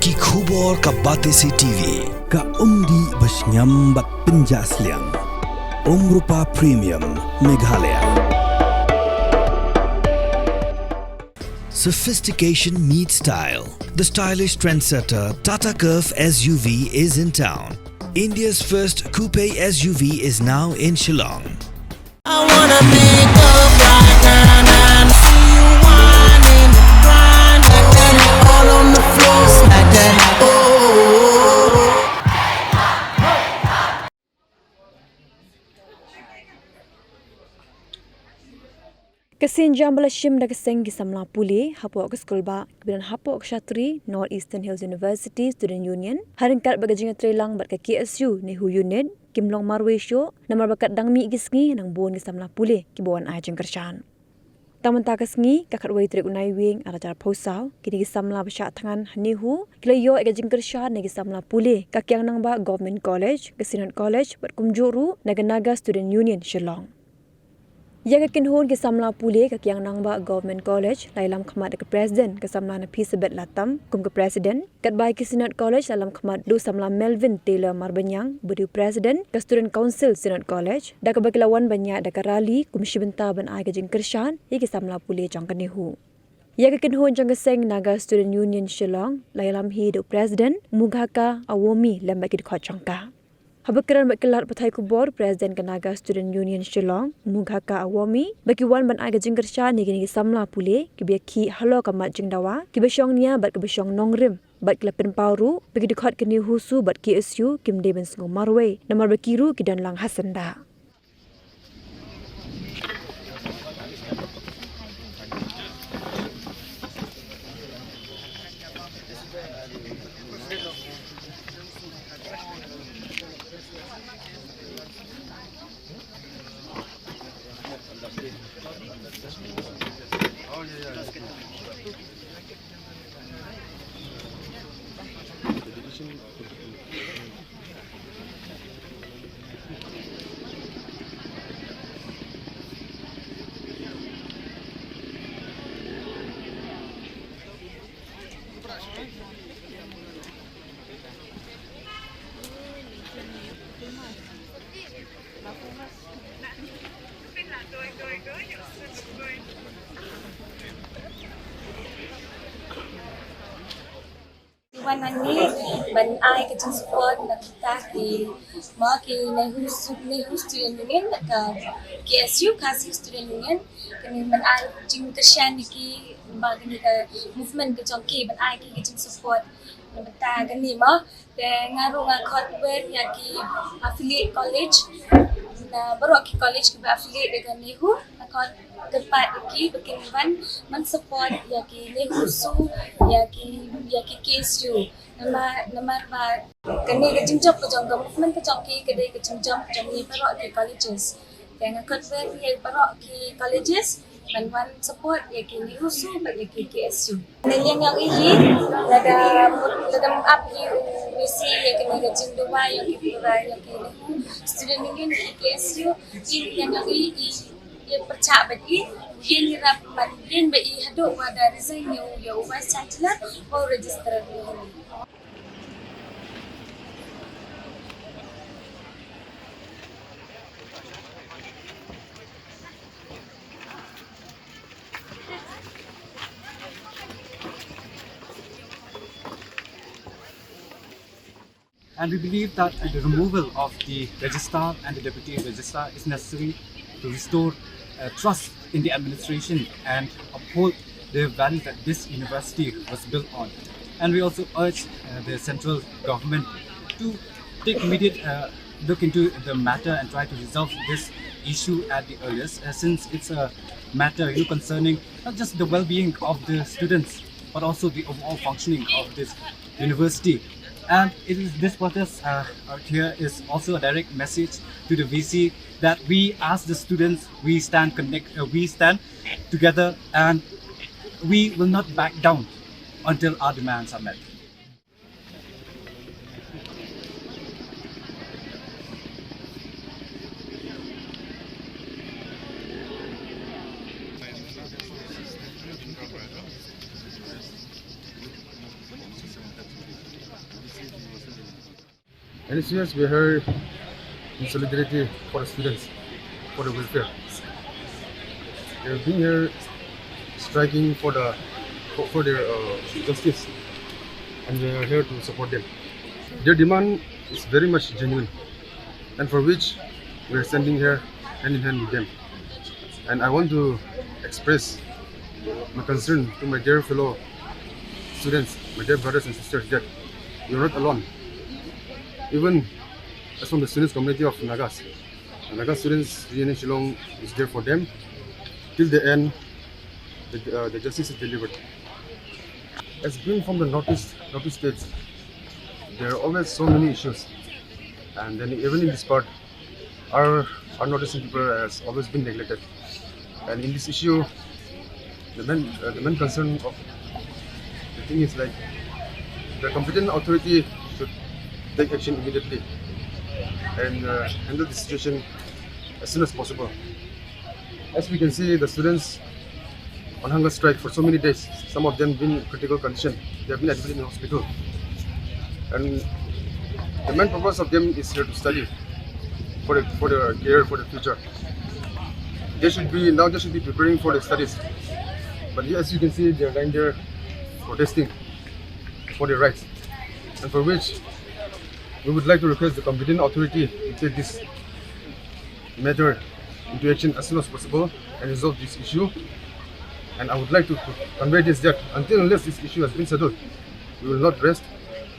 Ki khubor ka Batesi TV. Ka umdi basnyambat penjaslian. Rupa Premium Meghalaya. Sophistication meets style. The stylish trendsetter Tata Curve SUV is in town. India's first coupe SUV is now in Shillong. I wanna make up right now, see you whining, grinding, all on the floor like that. Oh. Kesinjam belashim da keseng gisamla puli hapok ke skul ba kemudian hapok Kshatri North Eastern Hills University Student Union haringkat bagajing trelang bat ke KSU Nehu unit kimlong Marwei Shuh Namar bakat dangmi gisngi nang bon gisamla puli kibawan ajeng kershan taman takasngi kakat wai trek unai wing ala cara posau kini gisamla besyak tangan Nehu kilayo agajing kershan ne gisamla puli kakyang nang ba Government College Kesinat College bat kumjuru naga Student Union Shillong. Yang kinhun ke samla pule ke yang nang ba Government College lailam khmat ke President ke samla na P sebet latam kum ke President kat bai ke Senate College dalam khmat du samla Melvin Taylor Marbanyang budi President ke Student Council Senate College da ke bagilawan banyak da ke rally kum shibenta ban ai ke jing kershan ke samla pule jang ke Nehu. Yang kinhun jang ke seng naga Student Union Shillong lailam hi du President Mughaka awomi lemba ki khot jangka. Habakiran bakilat patai kubor Presiden Kanaga Student Union Shillong Mughaka Awami bagi wan ban aga jingkersha ni gini samla pule kibeki halo kamat jingdawa kibesyong nia bat kibesyong nongrim bat kelapin pauru bagi dekat ke Nehusu bat KSU kim deben sngom Marwei Namar bakiru kidan lang hasanda. Wan ni ban ai ke jeng support nak kita ki ma ki Nehu Student Union ka KSU Kasih Student Union kini ban ai jeng kershan ki bagi ka movement ke jong ki ban ai ki jeng support beta gani ma te ngaru ngakot ber ya ki affiliate college na baru ki college ki affiliate dengan Nehu akot kepat ki berkenaan men support ya ki Nehusu ya ki KSU namar ba kini ke jingjap ke jong movement ke jong ki kedai ke jingjap jong ni baru ki colleges dengan konver ya baru ki colleges dan wan support ya ki Nehusu ba ya ki KSU yang ini ada up ki misi ya ki ke Jingbha ya ki pura ya ki Student Union ki KSU ini yang ini ia percaya bagi ini rapat ini bagi haduk pada resign ya vice-chancellor mau register dulu. And we believe that the removal of the registrar and the deputy registrar is necessary to restore trust in the administration and uphold the values that this university was built on. And we also urge the central government to take immediate look into the matter and try to resolve this issue at the earliest, since it's a matter concerning not just the well-being of the students but also the overall functioning of this university. And it is this protest here is also a direct message to the VC that we as the students, we stand together and we will not back down until our demands are met. And it's yes, we are here in solidarity for the students, for the welfare. They've been here striking for their justice, and we are here to support them. Their demand is very much genuine, and for which we are standing here hand in hand with them. And I want to express my concern to my dear fellow students, my dear brothers and sisters, that you're not alone. Even as from the students community of Nagas, the Naga Students Union Shillong is there for them till the end. The justice is delivered. As being from the northeast states, there are always so many issues, and then even in this part, our northeastern people has always been neglected. And in this issue, the main concern of the thing is like the competent authority should take action immediately and handle the situation as soon as possible. As we can see, the students on hunger strike for so many days. Some of them been in critical condition. They have been admitted in hospital. And the main purpose of them is here to study for the career, for the future. They should be preparing for the studies. But here, as you can see, they are lying there protesting for their rights, and for which we would like to request the competent authority to take this matter into action as soon as possible and resolve this issue. And I would like to convey this, that unless this issue has been settled, we will not rest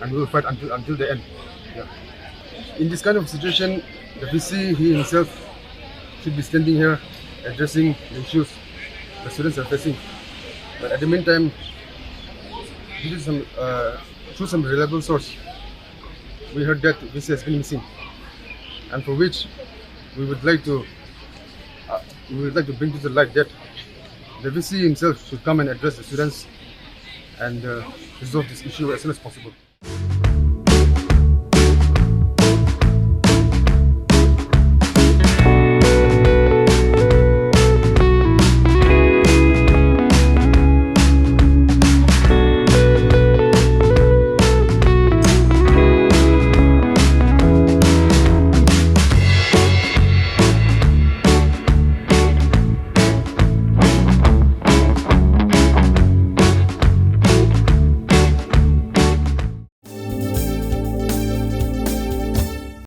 and we will fight until the end. Yeah. In this kind of situation, the VC, he himself, should be standing here addressing the issues the students are facing. But at the meantime, through some reliable source, we heard that VC has been missing, and for which we would like to bring to the light that the VC himself should come and address the students and resolve this issue as soon as possible.